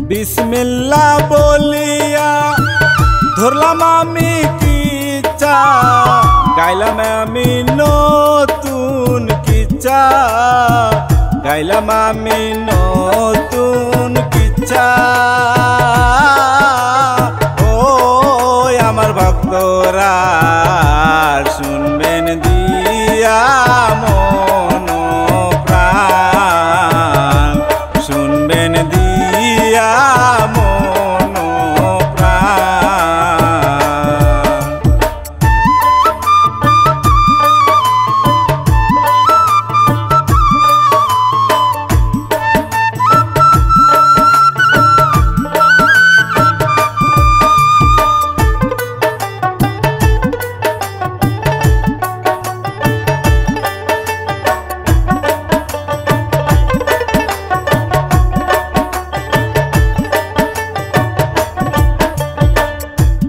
बिस्मिल्ला बोलिया धरलाम आमी किच्चा गाइलाम आमी नतुन किच्चा गाइलाम आमी नतुन किच्चा ओ आमार भक्तरा शुनबेन दिया मन प्राण शुनबेन दिया मन प्राण।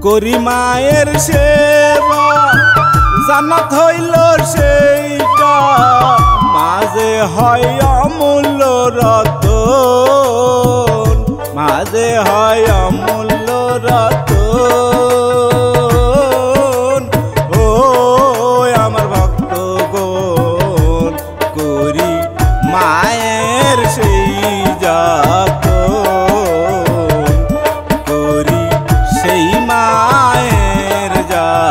करी माয়ের সেবা জান্নাত হইল সেইটা মাঝে হয় অমূল্য রতন মাঝে হয় অমূল্য রতন ও আমার ভক্তগণ করি মায়ের সেই যতন করি সেই মায়ের যতন।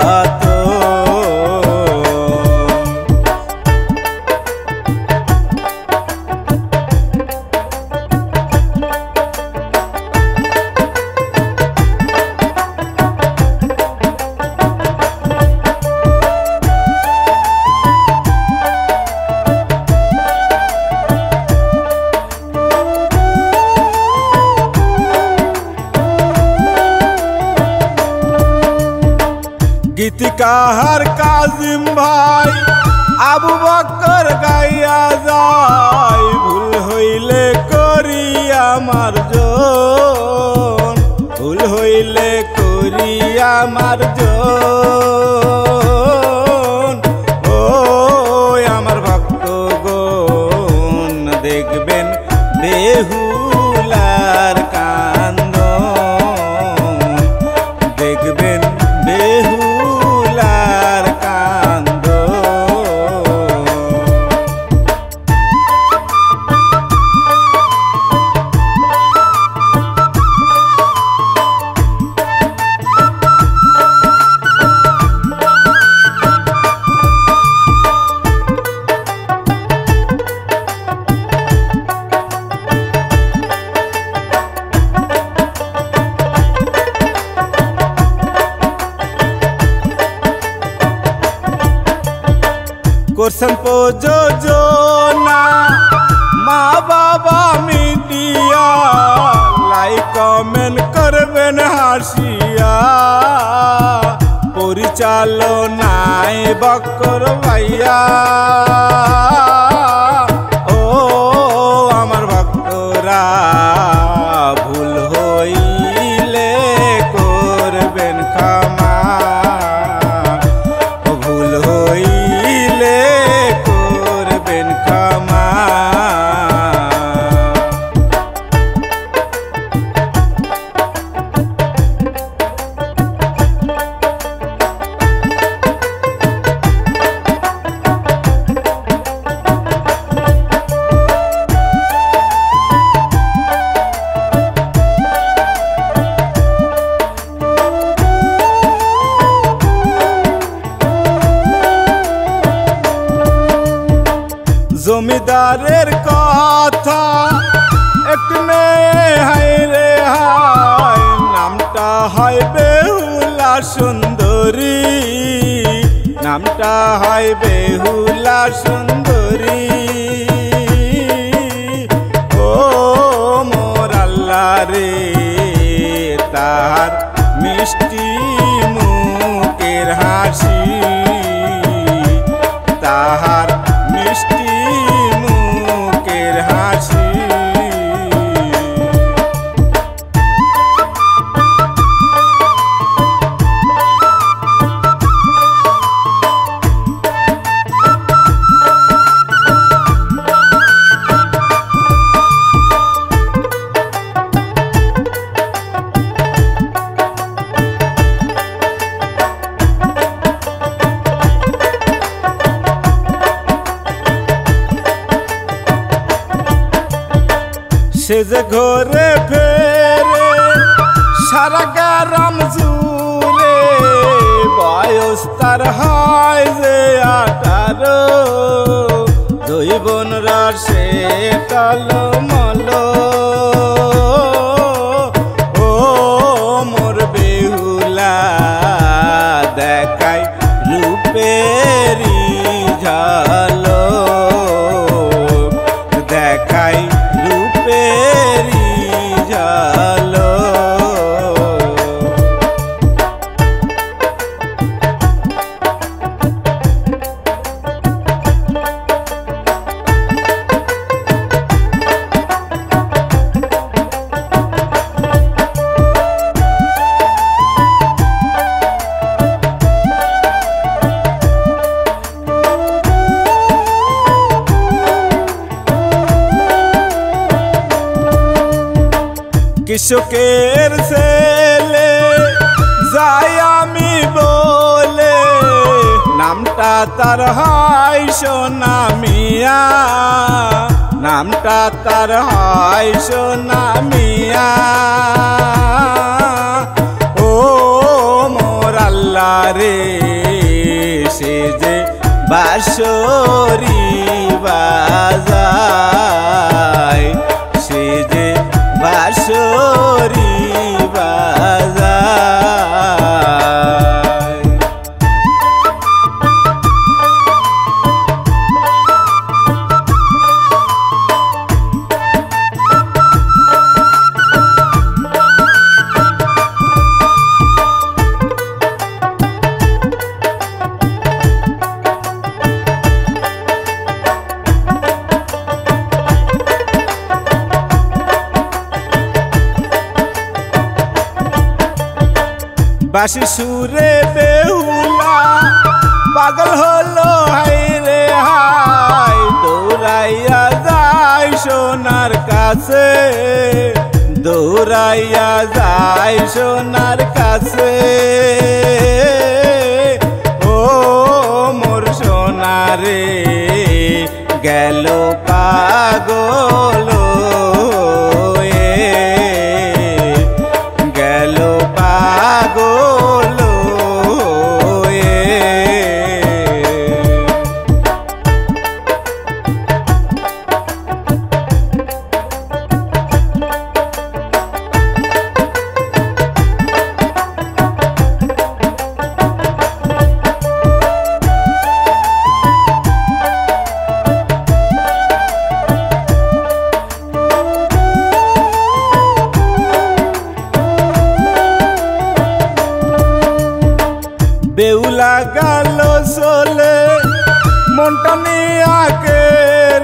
गीतिकार काजिम भाई आबू बकर गाइया जाय भूल हইলে करी आमार জন भूल हইলে करी आमार জন ओ आमार भक्तगण देखबेन बेहुलार कांदन देखबेन बेहुलार कांदन। করছেন প্রযোজনা মা বাবা মিডিয়া লাইক কমেন্ট করবেন হাসিয়া পরিচালনায় বকর ভাইয়া ও আমার ভক্তরা ভুল হইলে করবেন ক্ষমা ভুল হইলে করবেন ক্ষমা। জমিদারের কথা একটু মেয়ে হায় রে হায় নামটা হয় বেহুলা সুন্দরী নামটা হয় বেহুলা সুন্দরী ও মোর আল্লাহ রে তার মিষ্টি মুখের হাসি, তাহার মিষ্টি মুখের হাসি। সে যে ঘরে ফেরে সারা গ্রাম জুড়ে, বয়স তার হয় যে 18, দুই বোন রসে টলমল। ও মোর বেহুলা দেখাই রূপেরি ঝলক, দেখাই রূপেরি ঝলক। কৃষকের ছেলে যাই আমি বলে, নামটা তার হয় সোনা মিয়া, নামটা তার হয় সোনা মিয়া। ও মোর আল্লাহ রে, সে যে বাঁশরি বাজায়, সে যে বাঁশরি বাজায়। বাঁশি সুরে বেহুলা পাগল হলো হাই রে হাই, দৌড়াইয়া যায় সোনার কাছে, দৌড়াইয়া যায় সোনার কাছে। ও মোর সোনারে গেল পাগল, গেল পাগল। বেউলা গেল চলে মনটা নিয়া কে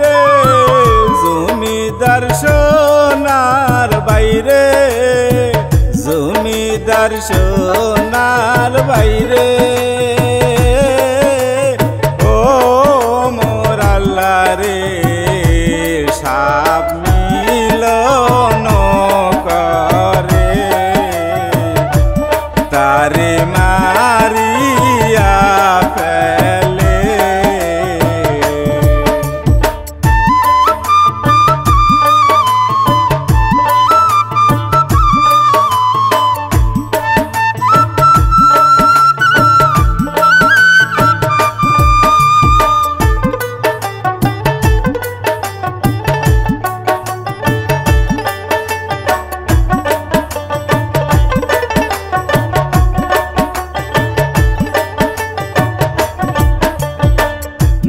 রে, জমিদার সোনার বাইরে, জমিদার সোনার বাইরে। ও মোর আল্লাহ রে, সাপ মিলন করে তারে মারিয়া ফেলে।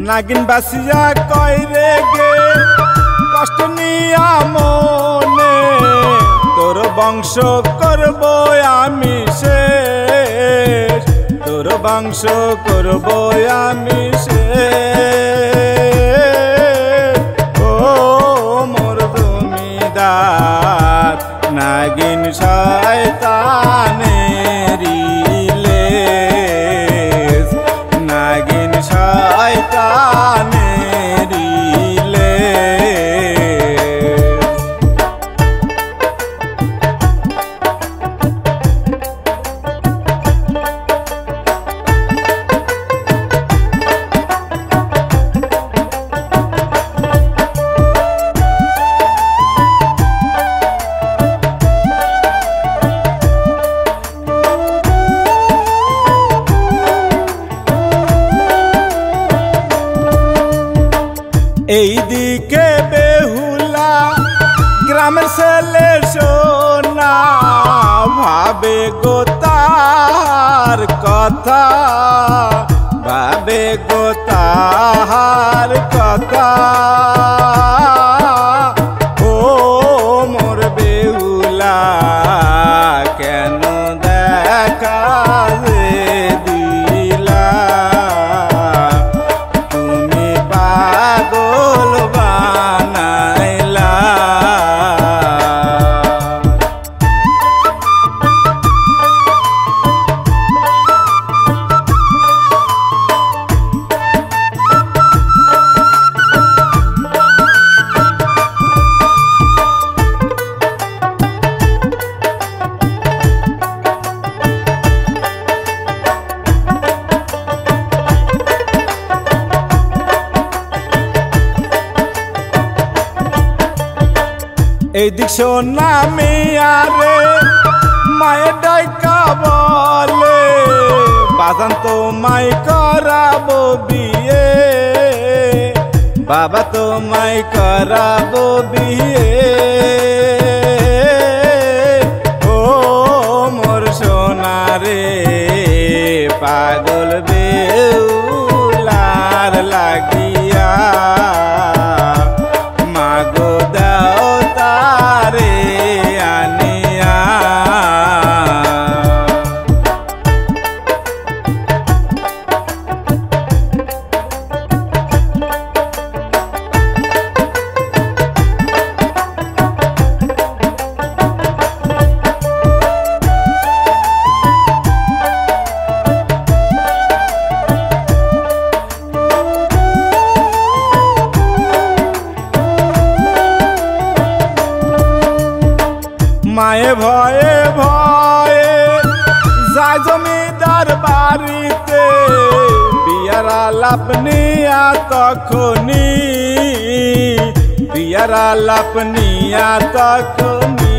নাগিন বাসিয়া কয় রে গে কষ্ট নিয়া মনে, তোর বংশ করব আমি শেষ, তোর বংশ করব আমি শেষ। ও মোর জমিদার নাগিন শয়তানেরি লেজ, নাগিন শয়তানেরি লেজ। এইদিকে বেহুলা গ্রামের ছেলে সোনা, ভাবে গো তার কথা, ভাবে গো তার কথা। ও মোর বেহুলা কেন দেখা যে দিলা, তুমি পাগল বানাইলা। এইদিক সোনা মিয়ারে মায়ের ডাইকা বলে, বাজান তো মাই করাবো বিয়ে, বাবা তো মাই করাবো বিয়ে। ও মোর সোনারে পাগল বেউলার লাগিয়া, মাগো দাও তারে আনিয়া। মায়ে ভয়ে ভয়ে যায় জমিদার বাড়িতে, বিয়ার আলাপ নিয়া তখনি, বিয়ার আলাপ নিয়া তখনি।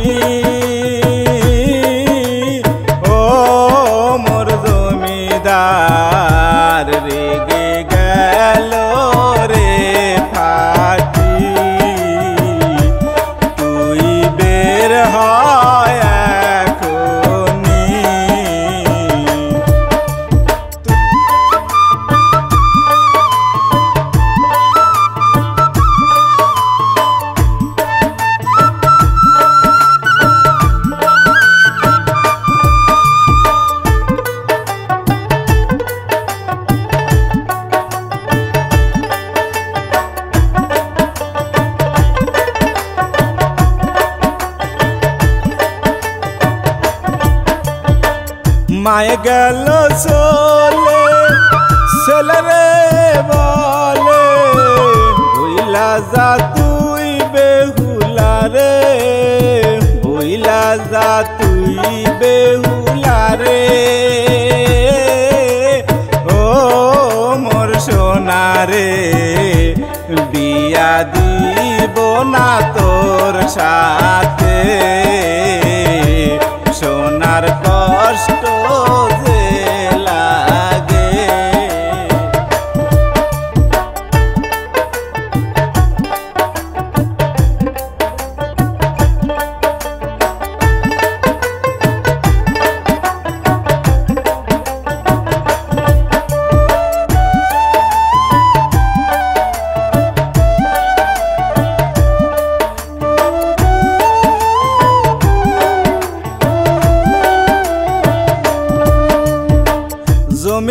ও মোর জমিদার রেগে গেল রে ফাটি, তুই বের হয় এখনি। মায়ে গেল চলে ছেলেরে বলে, ভুইলা যা তুই বেহুলা রে, ভুইলা যা তুই বেহুলা রে। ও মোর সোনারে বিয়া দিব না তোর সাথে, সোনার কষ্ট যে লাগে।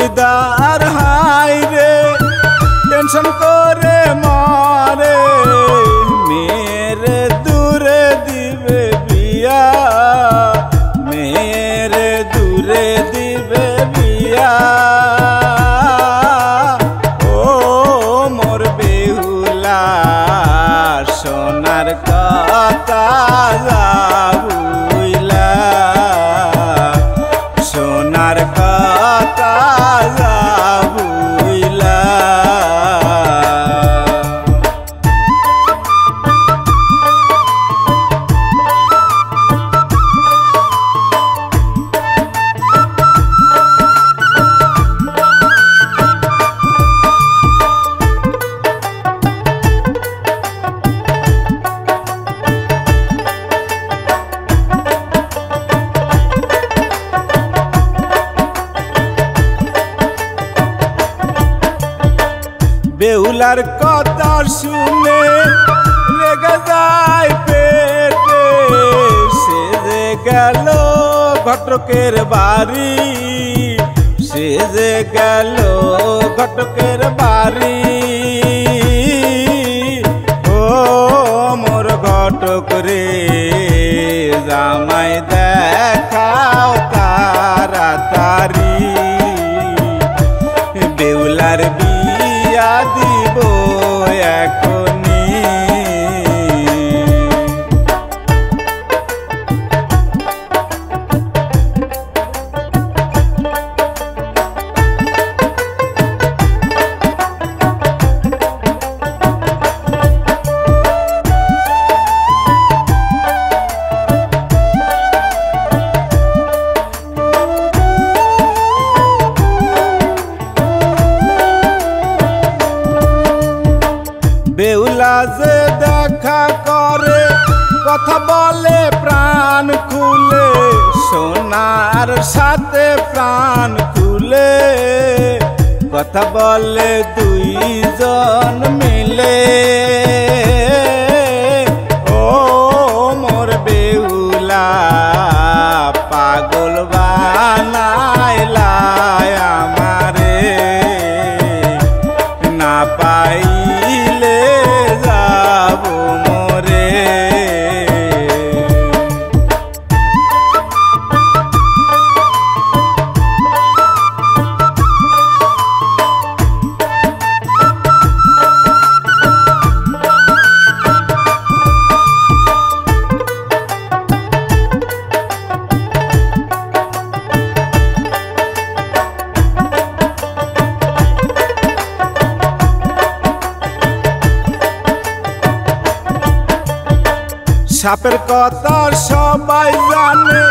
জমিদার হাই রে টেনশন করে মারে মেরে দূরে দিবে বিয়া মেরে দূরে দিবে বিয়া ও মোর বেহুলা সোনার কথা যাবুইলা সোনার কথা যাবুইলা বেহুলার কথা শুনে রেগে যায় পেটে সে যে গেল ঘটকের বাড়ি সে যে গেল ঘটকের বাড়ি ও মোর ঘটক রে জামাই দেখাও তাড়াতাড়ি বেহুলার বিয়া দিব এখনি বেহুলা যে দেখা করে কথা বলে প্রাণ খুলে সোনার সাথে প্রাণ খুলে কথা বলে দুইজন মিলে ও মোর বেহুলা পাগল বানাইলা আমারে না পাইলে যাব মোরে সাপের কথা সবাই জানে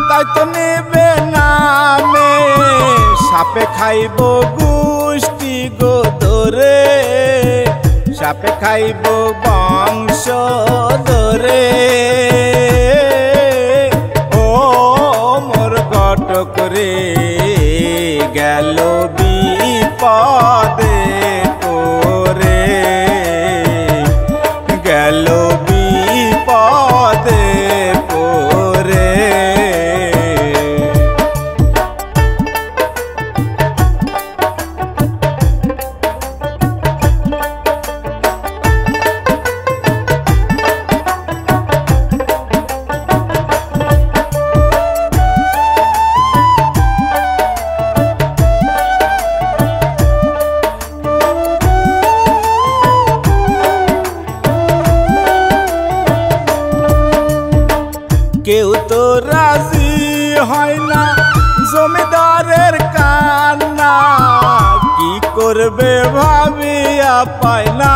তাই তো নেবে নামে সাপে খাইব গোষ্ঠী গোদরে সাপে খাইব বংশ ধরে ও মোর ঘটক রে গেল বিপদে পড়ে গেল বিপদে পড়ে কেউ তো রাজি হয় না জমিদারের কান্না কি করবে ভাবিয়া পায় না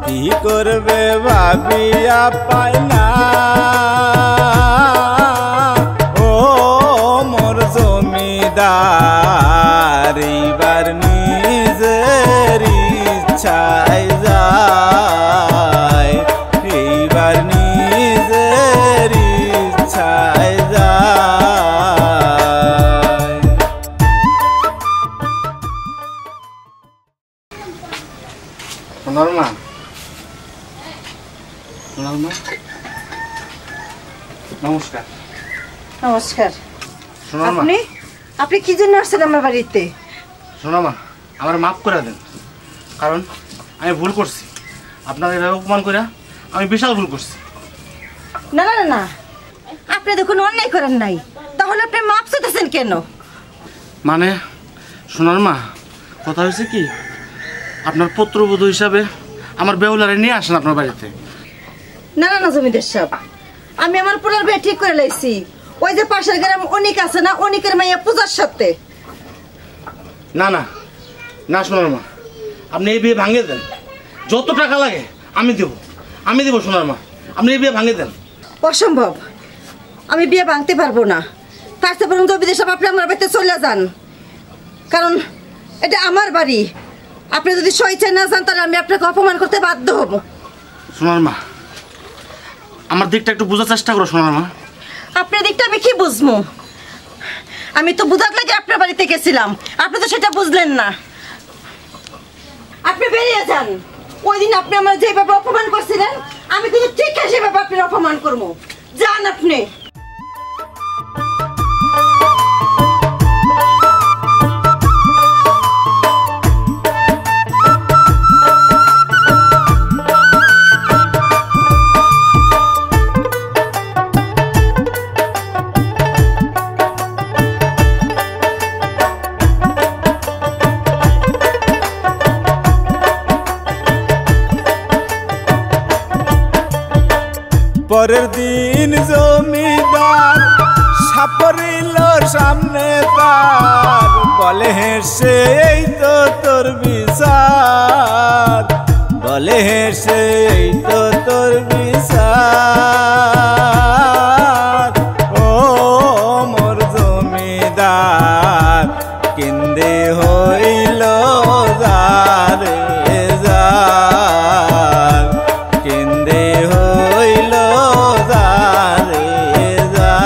কি করবে ভাবিয়া পায় না ও মোর জমিদার এইবার নিজের ইচ্ছায় যায় এইবার নিজের ইচ্ছায় যায় নরমা নরমা নমস্কার নমস্কার। আপনি আপনি কি জন্য আসছেন আমার বাড়িতে? শোনো মা, আমার মাফ করে দেন, কারণ আমি ভুল করছি। আপনাকে এভাবে অপমান করে আমি বিশাল ভুল করছি। না না না না, আপনি দেখুন অন্যায় করেন নাই, তাহলে আপনি মাপ চাইতেছেন কেন? মানে শোনার মা, কথা হয়েছে কি, আপনার পুত্রবধূ হিসাবে আমার বেহুলারে নিয়ে আসেন আপনার বাড়িতে। না না না জমিদার সাহেব, আমি আমার পোলার বিয়ে ঠিক করে লাইছি। ওই যে পাশের গ্রাম অনিক আছে না, অনিকের মাইয়া পূজার সাথে। না না না শোনার মা, আপনি এই বিয়ে ভাঙিয়ে দেন, যত টাকা লাগে আমি দেবো শোনার মা, আপনি এই বিয়ে ভাঙিয়ে দেন। অসম্ভব, আমি বিয়ে ভাঙতে পারবো না। তার চেয়ে বরং জমিদার সাহেব আপনি আমার বাড়িতে চলে যান, কারণ এটা আমার বাড়ি। আপনি যদি স্বেচ্ছায় না যান তাহলে আমি আপনাকে অপমান করতে বাধ্য হব। শোনার মা, আমার দিকটা একটু বোঝার চেষ্টা করো শোনার মা। আপনার দিকটা আমি কি বুঝবো? আমি তো বুঝার লাগে আপনার বাড়িতে গেছিলাম, আপনি তো সেটা বুঝলেন না। আপনি বেরিয়ে যান। ওই দিন আপনি আমার যেভাবে অপমান করছিলেন, আমি কিন্তু ঠিক সেভাবে আপনার অপমান করবো। যান আপনি। পরের দিন জমিদার সাপরিল সামনে তার, বলে হেসে এই তো তোর বিচার, বলে হেসে এই তো তোর বিচার। ও মোর জমিদার কেন্দে হইল যারে যার, কেন্দে হইল যারে যার।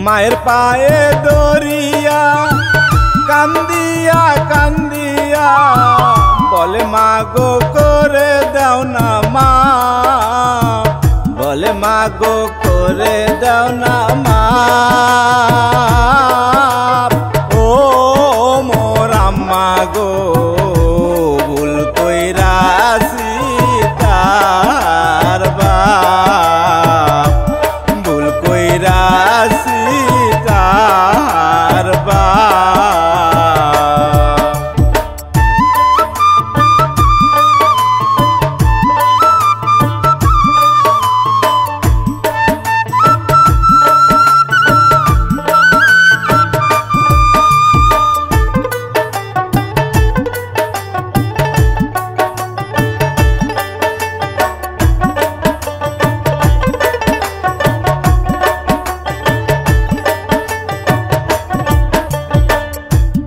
মায়ের পায়ে দরিয়া কান্দিয়া কান্দিয়া, বলে মা গো করে দাও না মা, বলে মা গো করে দাও না মা। ও মোর আম্মা গো ভুল কইরাছি তার বাপ, ভুল কইরাছি তার বাপ।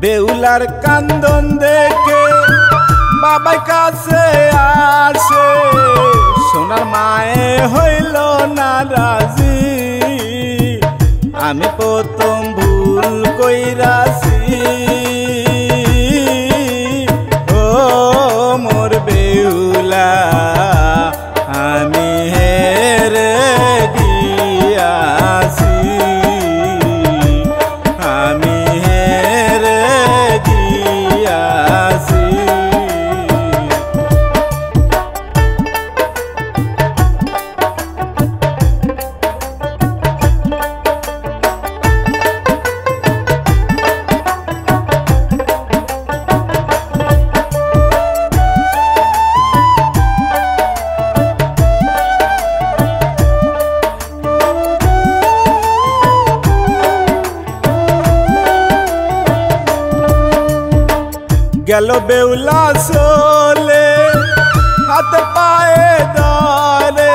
বেউলার কান্দন দেখে বাবাই কাছে আসে, সোনার মায়ে হইল না রাজি, আমি প্রথম ভুল কইরাছি। ও মোর বেউলা আমি হেরে গিয়াছি, আমি হেরে গিয়াছি। গেল বেউলা চলে হাত পায়ে ধরে,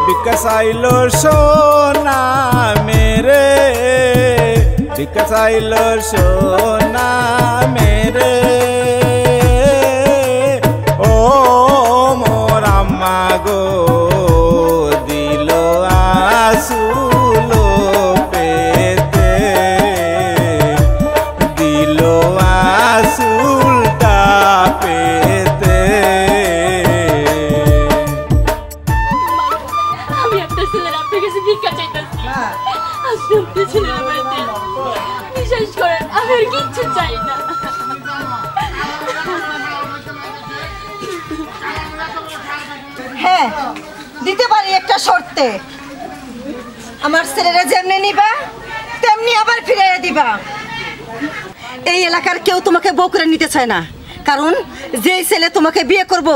বিকাশ আইল সোনা মেরে, বিকাশ আইল সোনা না মেরে ও মোর আম্মা গো দিল আসুলো পেতে দিল আসুলটা পেতে আমি আপনার ছেলের আপনার কাছে ভিক্ষা চাইতেছি আপনি আপনার ছেলের বাড়িতে বিশ্বাস করেন আমি আর কিচ্ছু চাই না হ্যাঁ দিতে পারি একটা শর্তে আমার ছেলেরা যেমনি নিবা তেমনি আবার ফিরিয়ে দিবা এই এলাকার কেউ তোমাকে বউ করে নিতে চায় না কারণ যেই ছেলে তোমাকে বিয়ে করব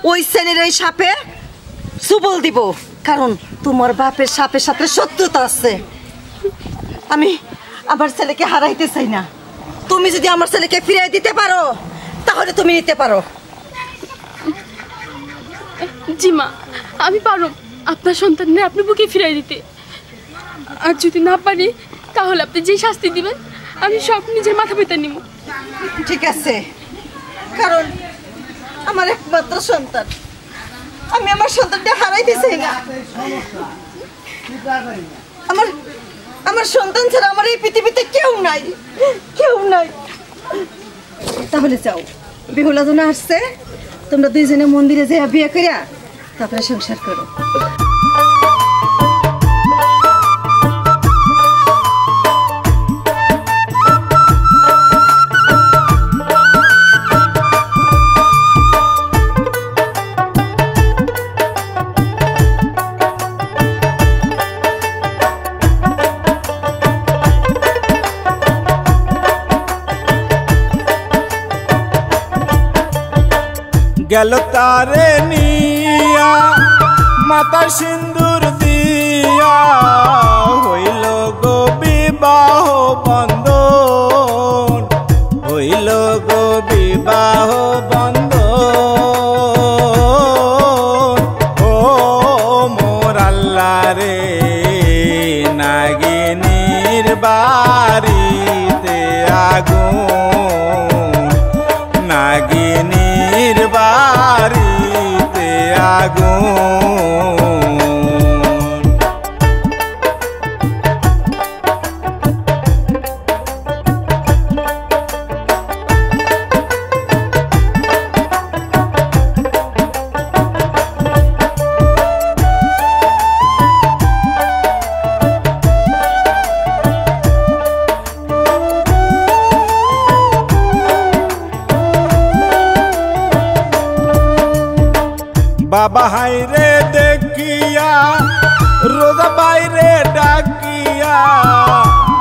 ওই ছেলের ওই সাপে সুবল দিব কারণ তোমার বাপের সাপের সাথে শত্রুতা আছে আমি আমার ছেলেকে হারাইতে চাই না তুমি যদি আমার ছেলেকে ফিরিয়ে দিতে পারো তাহলে তুমি নিতে পারো জি মা আমি পারব আপনার সন্তানদের আপনি বুকে ফিরাই দিতে আর যদি না পারি তাহলে আপনি যে শাস্তি দিবেন আমি সব নিজের মাথা পেতে নিব ঠিক আছে কারণ আমার একমাত্র সন্তান আমি আমার সন্তানকে হারাইতে চাই না আমার আমার সন্তান ছাড়া আমার এই পৃথিবীতে কেউ নাই তাহলে যাও বেহুলা জন আসছে তোমরা দুইজনে মন্দিরে যেয়ে বিয়ে করিয়া তারপরে সংসার করো গেল তারে নিয়া মাতা সিন্দুর দিয়া হইল গো বিবাহ বন্ধন হইল গো বিবাহ বন্ধন ও মোর আল্লাহ রে নাগিনীর বাড়িতে আগুন নাগিনীর বাড়িতে আগুন বাবা হাইরে দেখিয়া রোজা বাইরে ডাকিয়া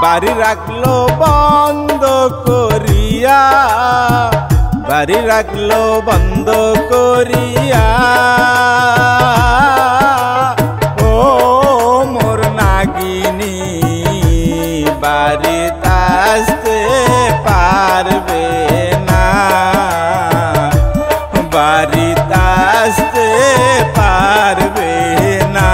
বাড়ি রাখলো বন্ধ করিয়া বাড়ি রাখলো বন্ধ করিয়া ও মোর নাগিনী বাড়িতে আসতে পারবে না বাড়িতে আসতে পারবে না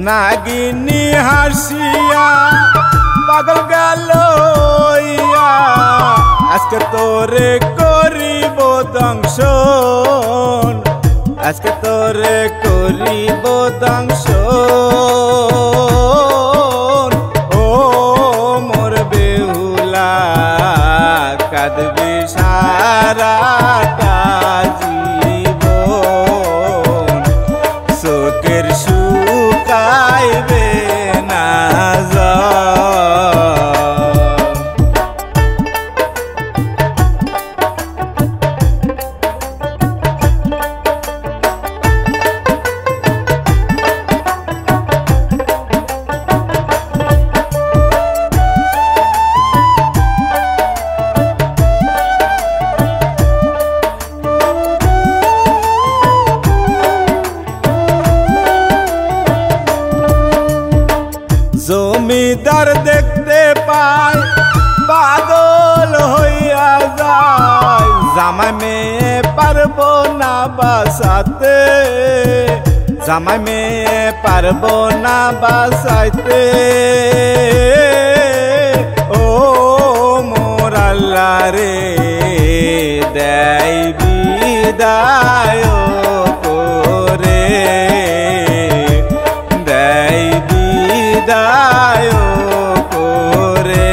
নাগিনী হাসিয়া পাগল গেল আজকে তোরে করিব দংশন আজকে তোরে করিব দংশন ও মোর বেহুলা কাঁদবি সারাটা জীবন শোকের শুকাইবে না যার দেখতে পায় পাগল হইয়া যায় জামাই মেয়ে পারবো না বাসাতে জামাই মেয়ে পারবো না বাসাইতে ও মোর আল্লাহ রে দেয় বিদায় করে দেয় বিদায় করে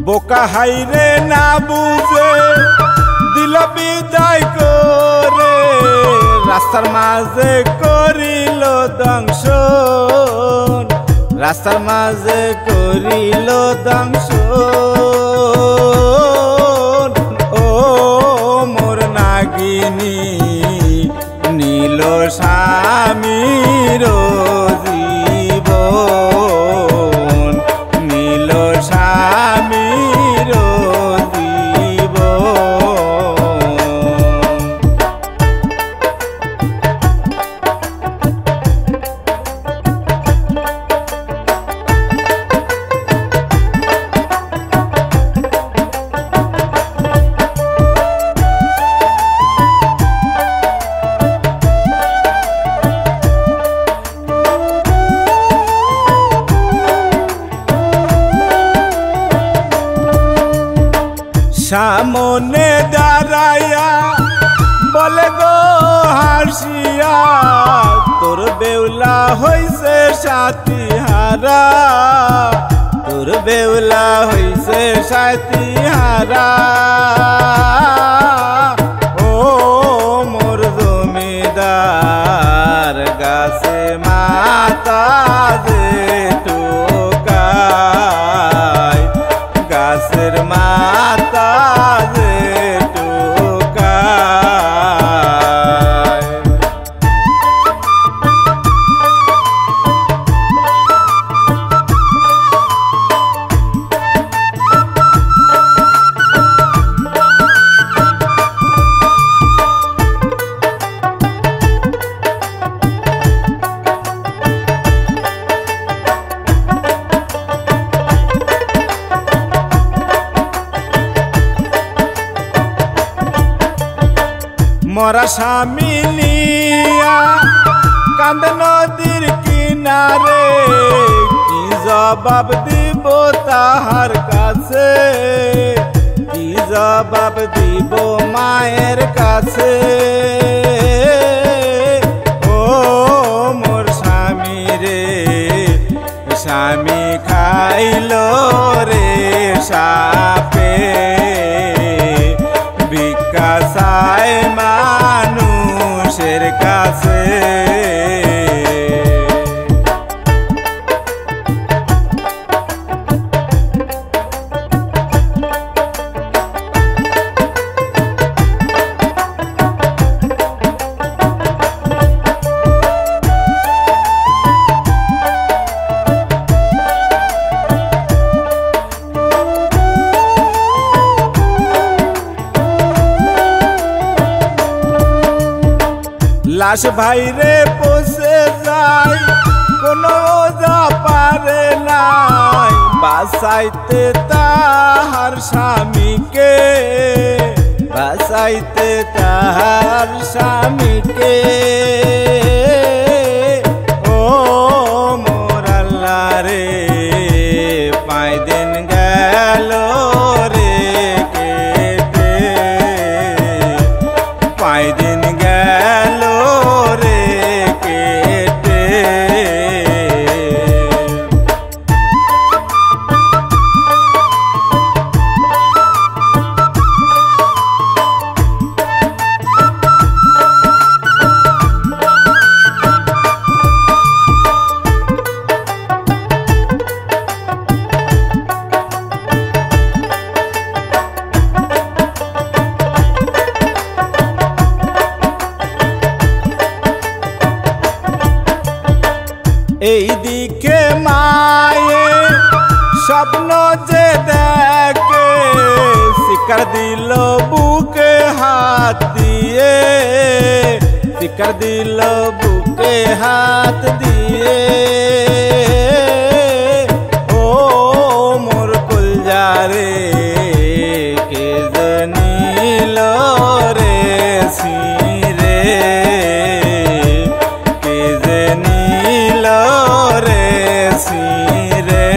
বোকা হাইরে না বুঝে দিল বিদায় করে রাস্তার মাঝে করিল দংশন রাস্তার মাঝে করিল দংশন ও মোর নাগিনী নীল স্বামীর জীবন নীল স্বামীর জীবন সামনে দাঁড়াইয়া বলে গো হাসিয়া তোর বেউলা হইছে সাথী হারা তোর বেউলা হইছে সাথী হারা ও মোর জমিদার গাছে মাতা যে টোকায় গাছের মাতা যে টোকায় মরা স্বামী নিয়া কান্দ নদীর কিনারে কি জবাব দিব তাহার কাছে কি জবাব দিব মায়ের কাছে ও মোর স্বামী রে স্বামী খাইল রে সাপে ভিক্ষা চায় মানুষের কাছে লাশ ভাইরে পৌঁছে যায় কোনো ওজা পারে নাই বাঁচাইতে তাহার স্বামীকে বাঁচাইতে তাহার স্বামীকে ও মোর আল্লাহ রে 5 দিন গেল রে কেটে 5 দিন গেল রে কেটে স্বপ্ন যে দেখে শিকার দিল বুকে হাত দিয়ে, শিকার দিল বুকে হাত দিয়ে। ও মোর কলজারে কে জানিল রে সিরে, কে জানিল রে সিরে।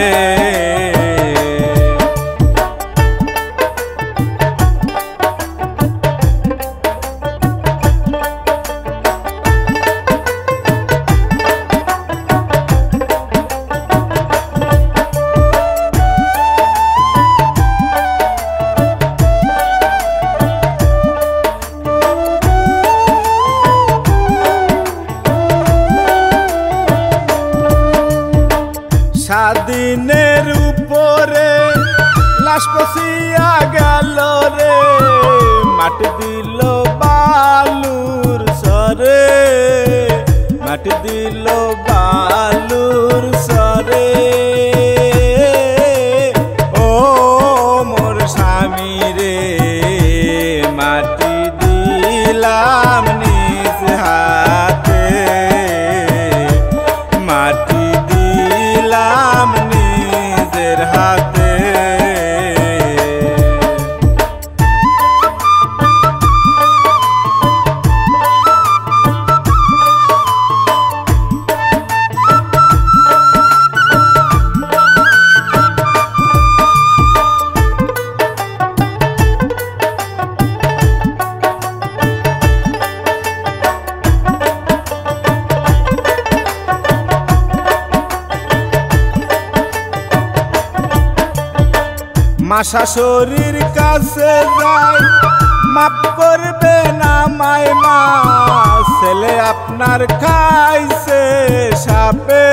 স্বাধীনের উপরে লাশ পচিয়া গেল রে, মাটি দিল বালুর সরে, মাটি দিল বালুর সরে। ও মোর স্বামী রে মাটি দিলাম নিজ হাতে, মাটি দিলাম নিজের হাতে। মা শাশুড়ির কাছে যাই মাপ করবে না মাই মা, ছেলে আপনার খাইছে সাপে,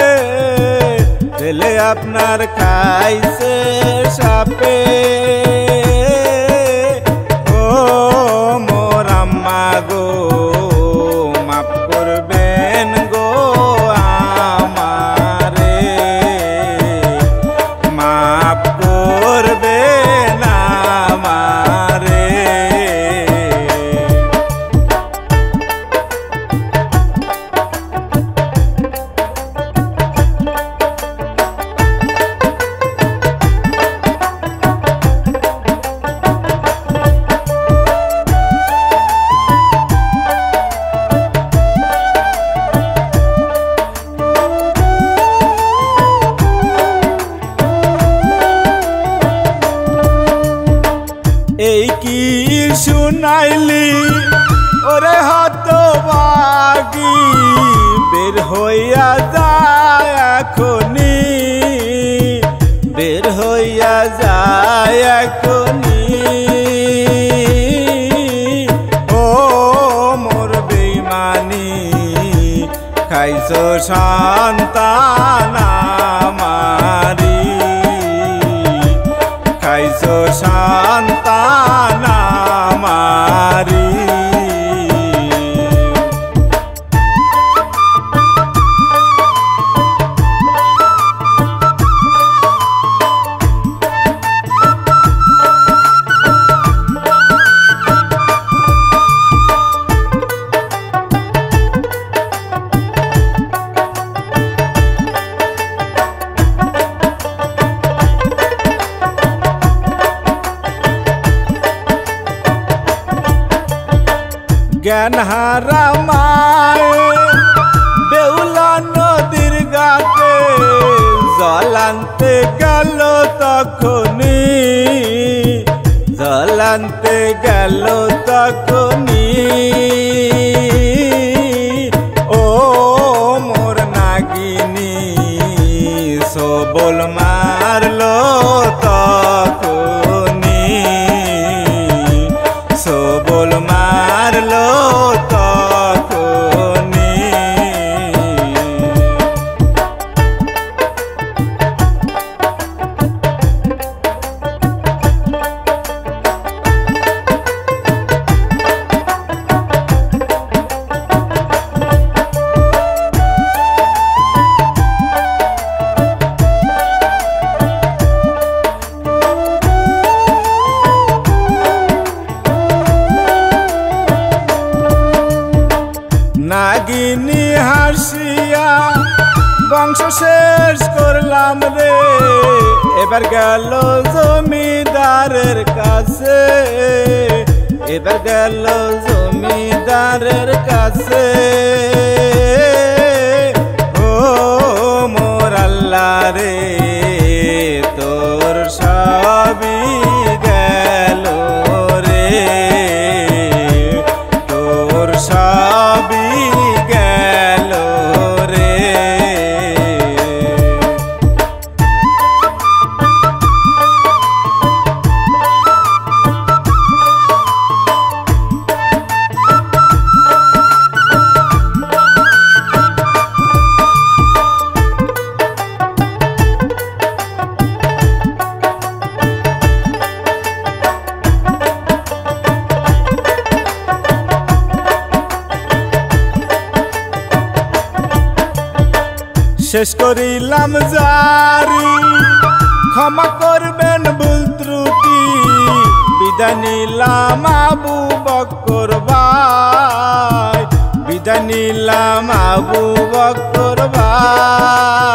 ছেলে আপনার খাইছে সাপে। ও মোর আম্মা গো মাপ করবেন গো আমারে, মাপ করবে না আমারে। এই কি শুনাইলি ওরে হতভাগী, বের হইয়া যায় এখনি, বের হইয়া যায় এখনি। ও মোর বেইমানি খাইছো সন্তান আমারি, খাইছো সন্তান আমারি। জ্ঞান হারা মায়ে বেউলা নদীর গাতে, জল আনতে গেল তখনি, জল আনতে গেল তখনি। ও মোর নাগিনী সবল মারলো তখনি, সবল মারলো তখনি। নাগিনী হাসিয়া বংশ শেষ করলাম রে, এবার গেল জমিদারের কাছে, এবার গেল জমিদারের কাছে। ও মোর আল্লাহ রে তোর সবই গেল রে, তোর সবই গেল রে। শেষ করিলাম জারি, ক্ষমা করবেন ভুল ত্রুটি, বিদায় নিলাম আবু বকর ভাই, বিদায় নিলাম আবু বকর ভাই।